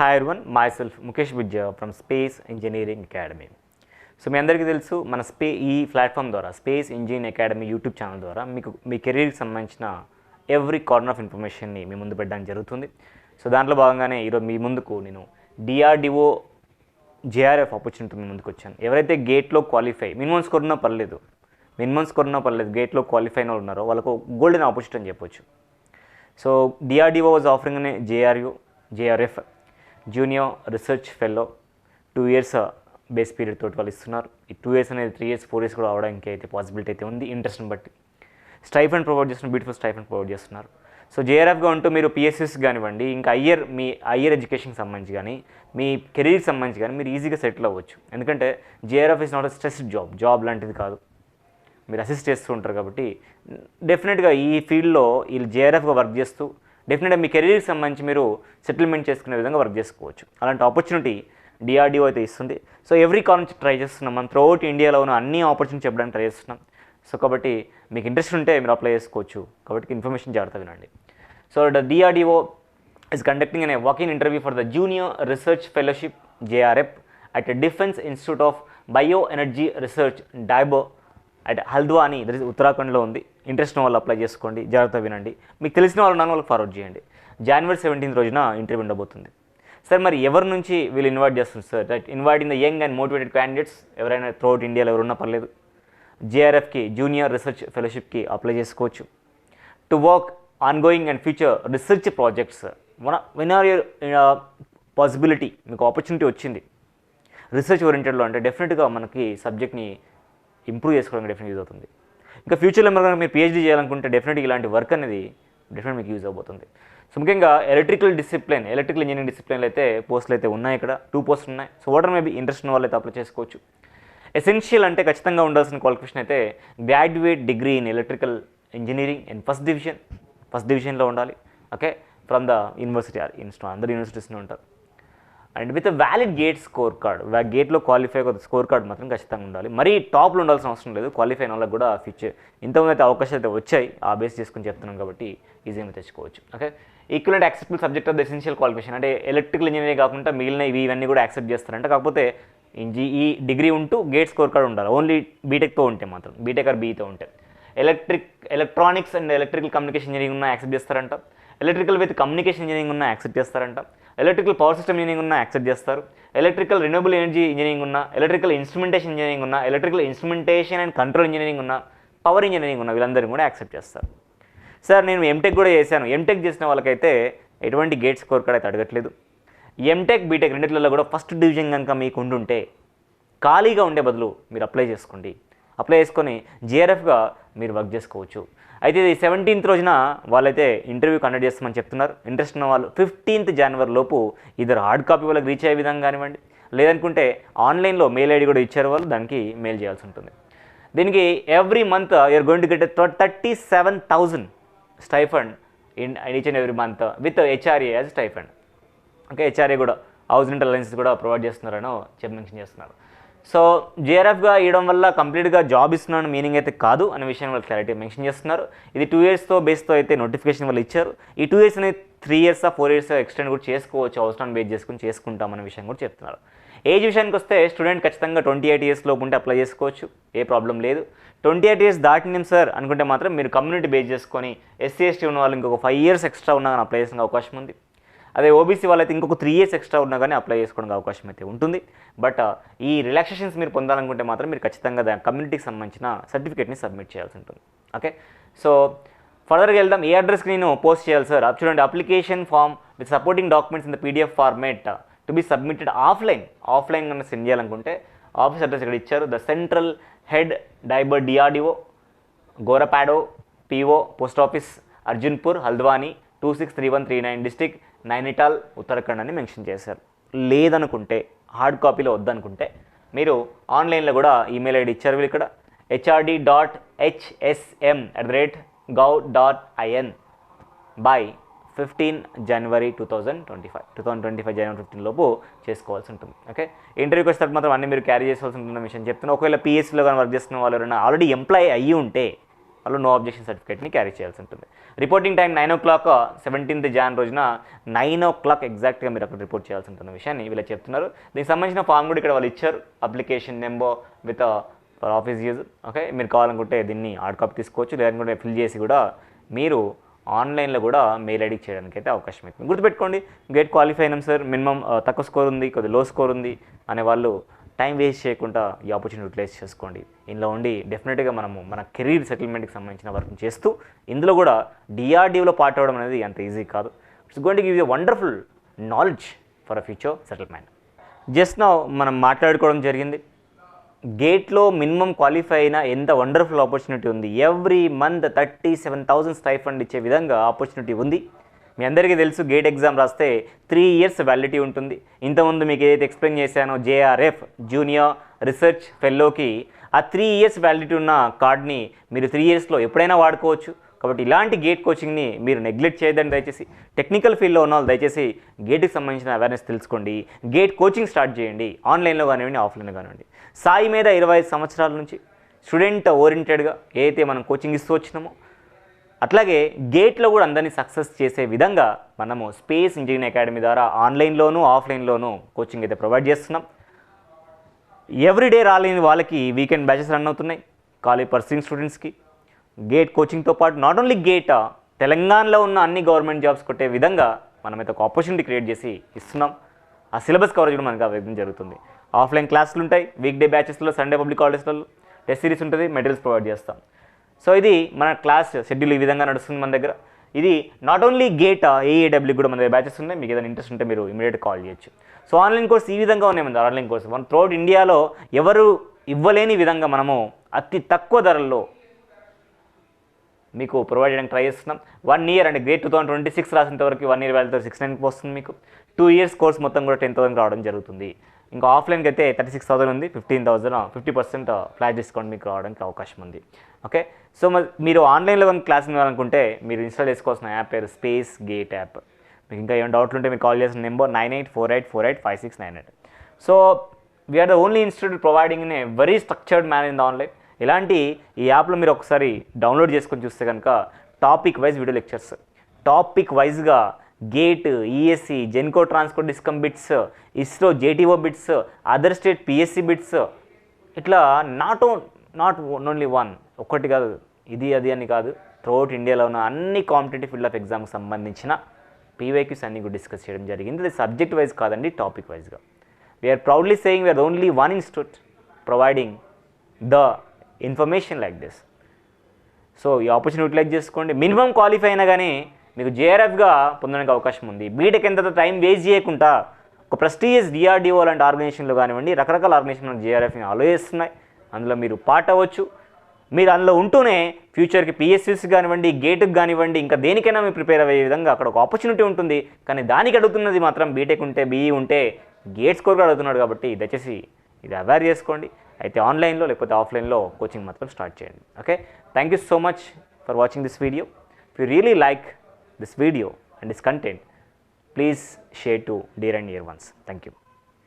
Hi everyone, myself Mukesh Vidya from space engineering academy. So మీ అందరికీ తెలుసు, మన ఈ ప్లాట్ఫామ్ ద్వారా space engineering academy YouTube channel ద్వారా మీకు మీ కెరీర్కి సంబంధించిన ఎవ్రీ కార్నర్ ఆఫ్ ఇన్ఫర్మేషన్ని మీ ముందు పెట్టడానికి జరుగుతుంది. సో దాంట్లో భాగంగానే ఈరోజు మీ ముందుకు నేను DRDO JRF ఆపర్చునిటీ మీ ముందుకు వచ్చాను. ఎవరైతే గేట్లో క్వాలిఫై మినిమం స్కోర్ ఉన్నా పర్లేదు గేట్లో క్వాలిఫై అయిన వాళ్ళు ఉన్నారో వాళ్ళకు గోల్డెన్ ఆపర్చునిటీ అని చెప్పొచ్చు. సో DRDO వాజ్ ఆఫరింగ్ అనే JRF junior research fellow 2 years base period తోటి వాళ్ళు ఇస్తున్నారు. ఈ 2 years అనేది 3 years 4 years కూడా అవడానికి అయితే పాసిబిలిటీ అయితే ఉంది, ఇంట్రెస్ట్ని బట్టి. స్టైఫండ్ ప్రొవైడ్ చేస్తున్నారు, బ్యూటిఫుల్ స్టైఫండ్ ప్రొవైడ్ చేస్తున్నారు. సో JRFగా ఉంటూ మీరు PSS కానివ్వండి, ఇంకా మీ హయ్యర్ ఎడ్యుకేషన్కి సంబంధించి కానీ మీ కెరీర్కి సంబంధించి కానీ మీరు ఈజీగా సెటిల్ అవ్వచ్చు. ఎందుకంటే JRF is not a stressed job లాంటిది కాదు, మీరు అసిస్ట్ చేస్తూ ఉంటారు. కాబట్టి డెఫినెట్గా ఈ ఫీల్డ్లో వీళ్ళు JRFగా వర్క్ చేస్తూ డెఫినెట్గా మీ కెరీర్కి సంబంధించి మీరు సెటిల్మెంట్ చేసుకునే విధంగా వర్క్ చేసుకోవచ్చు. అలాంటి ఆపర్చునిటీ DRDO అయితే ఇస్తుంది. సో ఎవ్రీ కాల్ నుంచి ట్రై చేస్తున్నాం, మనం త్రూఅవుట్ ఇండియాలో ఉన్న అన్ని ఆపర్చునిటీ చెప్పడానికి ట్రై చేస్తున్నాం. సో కాబట్టి మీకు ఇంట్రెస్ట్ ఉంటే మీరు అప్లై చేసుకోవచ్చు. కాబట్టి ఇన్ఫర్మేషన్ జాగ్రత్తగా వినండి. So DRDO is conducting a walk-in interview for the Junior Research Fellowship JRF at a Defence Institute of Bioenergy Research DIBO at Haldwani, that is ఉత్తరాఖండ్లో ఉంది. ఇంట్రెస్ట్ ఉన్న వాళ్ళు అప్లై చేసుకోండి, జాగ్రత్తగా వినండి. మీకు తెలిసిన వాళ్ళు వాళ్ళకి ఫార్వర్డ్ చేయండి. January 17th రోజున ఇంటర్వ్యూ ఉండబోతుంది. సార్ మరి ఎవరి నుంచి వీళ్ళు ఇన్వైట్ చేస్తుంది sir? Right, inviting the young and motivated candidates. ఎవరైనా త్రూఅవుట్ ఇండియాలో ఎవరున్నా పర్లేదు, JRFకి జూనియర్ రీసెర్చ్ ఫెలోషిప్కి అప్లై చేసుకోవచ్చు. To work ongoing and future research projects. When are your possibility, మీకు ఆపర్చునిటీ వచ్చింది రీసెర్చ్ ఓరియంటెడ్లో అంటే డెఫినెట్గా మనకి సబ్జెక్ట్ని ఇంప్రూవ్ చేసుకోవడానికి డెఫినెట్ యూజ్ అవుతుంది. ఇంకా ఫ్యూచర్లో మీరు PhD చేయాలనుకుంటే డెఫినెట్గా ఇలాంటి వర్క్ అనేది డెఫినెట్ మీకు యూజ్ అవుతుంది. సో ముఖ్యంగా ఎలక్ట్రికల్ ఇంజనీరింగ్ డిసిప్లిన్లు అయితే పోస్టులు అయితే ఉన్నాయి. ఇక్కడ 2 పోస్టులు ఉన్నాయి. సో వాటర్ మేబీ ఇంట్రెస్ట్ ఉన్న వాళ్ళు అయితే అప్లై చేసుకోవచ్చు. ఎసెన్షియల్ అంటే ఖచ్చితంగా ఉండాల్సిన క్వాలిఫికేషన్ అయితే graduate degree in electrical engineering and first డివిజన్లో ఉండాలి. Okay, from the university or అందరు యూనివర్సిటీస్లో ఉంటారు. And with valid GATE score card, గేట్లో క్వాలిఫై స్కోర్ కార్డ్ మాత్రం ఖచ్చితంగా ఉండాలి. మరీ టాప్లో ఉండాల్సిన అవసరం లేదు, క్వాలిఫై అయిన వాళ్ళకి కూడా ఫ్యూచర్ ఇంతకుముందు అయితే అవకాశాలు అయితే వచ్చాయి. ఆ బేస్ చేసుకుని చెప్తున్నాను కాబట్టి ఈజీగా తెచ్చుకోవచ్చు. Okay, equivalent acceptable subject of the essential qualification అంటే ఎలక్ట్రికల్ ఇంజనీరింగ్ కాకుండా మిగిలిన ఇవన్నీ కూడా యాక్సెప్ట్ చేస్తారంట. కాకపోతే ఈ డిగ్రీ ఉంటూ గేట్ స్కోర్ కార్డ్ ఉండాలి. ఓన్లీ బీటెక్తో ఉంటే మాత్రం, బీటెక్ ఆర్ బీతో ఉంటే. Electronics and electrical communication engineering ఉన్న యాక్సెప్ట్ చేస్తారంట. ఎలక్ట్రికల్ విత్ కమ్యూనికేషన్ ఇంజనీరింగ్ ఉన్న యాక్సెప్ట్ చేస్తారంట. ఎలక్ట్రికల్ పవర్ సిస్టమ్ ఇంజనీరింగ్ ఉన్న యాక్సెప్ట్ చేస్తారు. ఎలక్ట్రికల్ రెన్యూవబుల్ ఎనర్జీ ఇంజనీరింగ్ ఉన్న, ఎలక్ట్రికల్ ఇన్స్ట్రుమెంటేషన్ ఇంజనీరింగ్ ఉన్న, electrical instrumentation and control engineering ఉన్న, పవర్ ఇంజనీరింగ్ ఉన్న వీళ్ళందరినీ కూడా యాక్సెప్ట్ చేస్తారు. సార్ నేను ఎంటెక్ కూడా చేశాను. ఎంటెక్ చేసిన వాళ్ళకైతే ఎటువంటి గేట్ స్కోర్ కార్డ్ అయితే అడగట్లేదు. ఎంటెక్ బీటెక్ రెండిట్లలో కూడా ఫస్ట్ డివిజన్ కనుక మీకు ఉండుంటే ఖాళీగా ఉండే బదులు మీరు అప్లై చేసుకొని JRFగా మీరు వర్క్ చేసుకోవచ్చు. అయితే ఇది 17th రోజున వాళ్ళైతే ఇంటర్వ్యూ కండక్ట్ చేస్తామని చెప్తున్నారు. ఇంట్రెస్ట్ ఉన్న వాళ్ళు 15th January లోపు ఇద్దరు హార్డ్ కాపీ వాళ్ళకి రీచ్ అయ్యే విధంగా కానివ్వండి, లేదనుకుంటే ఆన్లైన్లో మెయిల్ ID కూడా ఇచ్చారు వాళ్ళు, దానికి మెయిల్ చేయాల్సి ఉంటుంది. దీనికి every month you're going to get 37,000 stipend in each and every month with HRA as stipend. Okay, HRA కూడా హౌస్ రెంటల్ అలయన్స్ కూడా ప్రొవైడ్ చేస్తున్నారనో మెన్షన్ చేస్తున్నారు. సో JRFగా ఇవ్వడం వల్ల కంప్లీట్గా జాబ్ ఇస్తున్నాను మీనింగ్ అయితే కాదు అనే విషయాన్ని వాళ్ళు క్లారిటీ మెన్షన్ చేస్తున్నారు. ఇది 2 years బేస్తో అయితే నోటిఫికేషన్ వాళ్ళు ఇచ్చారు. ఈ 2 years అనేది 3 years 4 years ఎక్స్టెండ్ కూడా చేసుకోవచ్చు, అవసరాన్ని బేస్ చేసుకుని చేసుకుంటామనే విషయం కూడా చెప్తున్నారు. ఏజ్ విషయానికి వస్తే స్టూడెంట్ ఖచ్చితంగా 28 years లోపు ఉంటే అప్లై చేసుకోవచ్చు, ఏ ప్రాబ్లం లేదు. 28 years దాటినాం సార్ అనుకుంటే మాత్రం మీరు కమ్యూనిటీ బేస్ చేసుకొని SC ST ఉన్న వాళ్ళు ఇంకొక 5 years ఎక్స్ట్రా ఉన్నా కానీ అప్లై చేసుకునే అవకాశం ఉంది. అదే OBC వాళ్ళైతే ఇంకొక 3 years ఎక్స్ట్రా ఉన్నా కానీ అప్లై చేసుకోవడానికి అవకాశం అయితే ఉంటుంది. బట్ ఈ రిలాక్సేషన్స్ మీరు పొందాలనుకుంటే మాత్రం మీరు ఖచ్చితంగా దాని కమ్యూనిటీకి సంబంధించిన సర్టిఫికేట్ని సబ్మిట్ చేయాల్సి ఉంటుంది. ఓకే, సో ఫర్దర్గా వెళ్దాం. ఏ అడ్రస్కి నేను పోస్ట్ చేయాలి సార్? చూడండి, application form with supporting documents in the PDF format to be submitted offline కన్నా సెండ్ చేయాలనుకుంటే ఆఫీస్ అడ్రస్ ఇక్కడ ఇచ్చారు. The central head DIBER DRDO, Goraparao PO, post office Arjunpur, Haldwani 263139 district, Nainital, Uttarakhand అని మెన్షన్ చేశారు. లేదనుకుంటే హార్డ్ కాపీలో వద్దనుకుంటే మీరు ఆన్లైన్లో కూడా ఈమెయిల్ ID ఇచ్చారు వీళ్ళు ఇక్కడ, hrd.hsm@gov.in బై 15 January 2025 January 15 లోపు చేసుకోవాల్సి ఉంటుంది. ఓకే, ఇంటర్వ్యూకి వచ్చేటప్పుడు మాత్రం అన్నీ మీరు క్యారీ చేసుకోవాల్సి ఉంటున్న విషయం చెప్తున్నాను. ఒకవేళ PSCలో కానీ వర్క్ చేస్తున్న వాళ్ళు ఎవరైనా ఆల్రెడీ ఎంప్లాయ్ అయ్యి ఉంటే వాళ్ళు నో అబ్జెక్షన్ సర్టిఫికేట్ని క్యారీ చేయాల్సి ఉంటుంది. Reporting time 9 o'clock 17th Jan రోజున 9 o'clock ఎగ్జాక్ట్గా మీరు అక్కడ రిపోర్ట్ చేయాల్సి ఉంటుంది విషయాన్ని వీళ్ళు చెప్తున్నారు. దీనికి సంబంధించిన ఫామ్ కూడా ఇక్కడ వాళ్ళు ఇచ్చారు, application number with for office use. Okay, మీరు కావాలనుకుంటే దీన్ని హార్డ్ కాపీ తీసుకోవచ్చు, లేదంటే ఫిల్ చేసి కూడా మీరు ఆన్లైన్లో కూడా మెయిల్ ఐడికి చేయడానికి అయితే అవకాశం అవుతుంది. గుర్తుపెట్టుకోండి, గేట్ క్వాలిఫై అయినాం సార్, మినిమం తక్కువ స్కోర్ ఉంది, కొద్దిగా లో స్కోర్ ఉంది అనే వాళ్ళు టైం వేస్ట్ చేయకుండా ఈ ఆపర్చునిటీ యూటిలైజ్ చేసుకోండి. ఇందులో ఉండి డెఫినెట్గా మనము మన కెరీర్ సెటిల్మెంట్కి సంబంధించిన వర్క్ చేస్తూ ఇందులో కూడా DRDOలో పార్ట్ అవ్వడం అనేది అంత ఈజీ కాదు. It's going to give you wonderful knowledge for a future settlement. Just now మనం మాట్లాడుకోవడం జరిగింది, గేట్లో మినిమం క్వాలిఫై అయిన ఎంత వండర్ఫుల్ ఆపర్చునిటీ ఉంది. ఎవ్రీ మంత్ 37,000 స్టైఫండ్ ఇచ్చే విధంగా ఆపర్చునిటీ ఉంది. మీ అందరికీ తెలుసు, గేట్ ఎగ్జామ్ రాస్తే 3 years వ్యాలిడిటీ ఉంటుంది. ఇంతకుముందు మీకు ఏదైతే ఎక్స్ప్లెయిన్ చేశానో JRF జూనియర్ రీసెర్చ్ ఫెలోకి ఆ 3 years వ్యాలిడిటీ ఉన్న కార్డ్ని మీరు 3 yearsలో ఎప్పుడైనా వాడుకోవచ్చు. కాబట్టి ఇలాంటి గేట్ కోచింగ్ని మీరు నెగ్లెక్ట్ చేయదండి దయచేసి. టెక్నికల్ ఫీల్డ్లో ఉన్న వాళ్ళు దయచేసి గేట్కి సంబంధించిన అవేర్నెస్ తెలుసుకోండి, గేట్ కోచింగ్ స్టార్ట్ చేయండి, ఆన్లైన్లో కానివ్వండి ఆఫ్లైన్లో కానివ్వండి. సాయి మీద 25 సంవత్సరాల నుంచి స్టూడెంట్ ఓరియంటెడ్గా ఏదైతే మనం కోచింగ్ ఇస్తూ వచ్చినామో అట్లాగే గేట్లో కూడా అందరినీ సక్సెస్ చేసే విధంగా మనము స్పేస్ ఇంజనీరింగ్ అకాడమీ ద్వారా ఆన్లైన్లోనూ ఆఫ్లైన్లోనూ కోచింగ్ అయితే ప్రొవైడ్ చేస్తున్నాం. ఎవ్రీడే రాలేని వాళ్ళకి వీకెండ్ బ్యాచెస్ రన్ అవుతున్నాయి కాలేజ్ పర్సూయింగ్ స్టూడెంట్స్కి. గేట్ కోచింగ్తో పాటు నాట్ ఓన్లీ గేట్, తెలంగాణలో ఉన్న అన్ని గవర్నమెంట్ జాబ్స్ కొట్టే విధంగా మనమైతే ఒక ఆపర్చునిటీ క్రియేట్ చేసి ఇస్తున్నాం. ఆ సిలబస్ కవరేజ్ కూడా మనకు అవ్వడం జరుగుతుంది. ఆఫ్లైన్ క్లాసులు ఉంటాయి, వీక్ డే బ్యాచెస్లో, సండే పబ్లిక్ హాలిడేస్లలో టెస్ట్ సిరీస్ ఉంటుంది, మెటీరియల్స్ ప్రొవైడ్ చేస్తాం. సో ఇది మన క్లాస్ షెడ్యూల్ ఈ విధంగా నడుస్తుంది మన దగ్గర. ఇది నాట్ ఓన్లీ గేట్, AAW కూడా మన దగ్గర బ్యాచెస్ ఉన్నాయి. మీకు ఏదైనా ఇంట్రెస్ట్ ఉంటే మీరు ఇమీడియట్ కాల్ చేయొచ్చు. సో ఆన్లైన్ కోర్స్ ఈ విధంగా ఉన్నాయి మన ఆన్లైన్ కోర్స్. మన త్రూఅవుట్ ఇండియాలో ఎవరు ఇవ్వలేని విధంగా మనము అతి తక్కువ ధరల్లో మీకు ప్రొవైడ్ చేయడానికి ట్రై చేస్తున్నాం. 1 year అంటే గ్రేట్ 2026 రాసినంత వరకు 1 year వాల్యూతో 69కి వస్తుంది మీకు. 2 years కోర్స్ మొత్తం కూడా 10,000 రావడం జరుగుతుంది. ఇంకా ఆఫ్లైన్కి అయితే 36,000 ఉంది, 15,000 50% ఫ్లాట్ డిస్కౌంట్ మీకు రావడానికి అవకాశం ఉంది. ఓకే, సో మీరు ఆన్లైన్లో కానీ క్లాస్ వినాలనుకుంటే మీరు ఇన్స్టాల్ చేసుకోవాల్సిన యాప్ పేరు స్పేస్ గేట్ యాప్. మీకు ఇంకా ఏమైనా డౌట్లు ఉంటే మీరు కాల్ చేసిన number 9848485698. So we are the only institute providing in a very structured manner the online. ఇలాంటి ఈ యాప్లో మీరు ఒకసారి డౌన్లోడ్ చేసుకొని చూస్తే కనుక topic wise video lectures, topic వైజ్గా GATE, ESC, Genco Transco discom bits, ISRO JTO bits, other state PSC bits, ఇట్లా నాట్ ఓన్లీ వన్, ఒక్కటి కాదు, ఇది అది అని కాదు, త్రూఅవుట్ ఇండియాలో ఉన్న అన్ని కాంపిటేటివ్ ఫీల్డ్ ఆఫ్ ఎగ్జామ్కి సంబంధించిన PYQs అన్ని కూడా డిస్కస్ చేయడం జరిగింది. ఇది సబ్జెక్ట్ వైజ్ కాదండి, టాపిక్ వైజ్గా. We're proudly saying we're only one institute providing the information like this. So ఈ ఆపర్చునిటీ యూటిలైజ్ చేసుకోండి. మినిమం క్వాలిఫై అయినా కానీ మీకు JRFగా పొందడానికి అవకాశం ఉంది. బీటెక్ ఎంత టైం వేస్ట్ చేయకుండా ఒక ప్రెస్టీజియస్ DRDO లాంటి ఆర్గనైజేషన్లో కానివ్వండి, రకరకాల ఆర్గనైజేషన్లో JRFని అలో చేస్తున్నాయి. అందులో మీరు పార్ట్ అవ్వచ్చు. మీరు అందులో ఉంటూనే ఫ్యూచర్కి PSUs కానివ్వండి, గేట్కి కానివ్వండి, ఇంకా దేనికైనా మీరు ప్రిపేర్ అయ్యే విధంగా అక్కడ ఒక ఆపర్చునిటీ ఉంటుంది. కానీ దానికి అడుగుతున్నది మాత్రం బీటెక్ ఉంటే, BE ఉంటే, గేట్ స్కోర్ కూడా అడుగుతున్నాడు. కాబట్టి దయచేసి ఇది అవేర్ చేసుకోండి. అయితే ఆన్లైన్లో లేకపోతే ఆఫ్లైన్లో కోచింగ్ మాత్రం స్టార్ట్ చేయండి. Okay, thank you so much for watching this video. If you really like this video and this content, please share to dear and near ones. Thank you.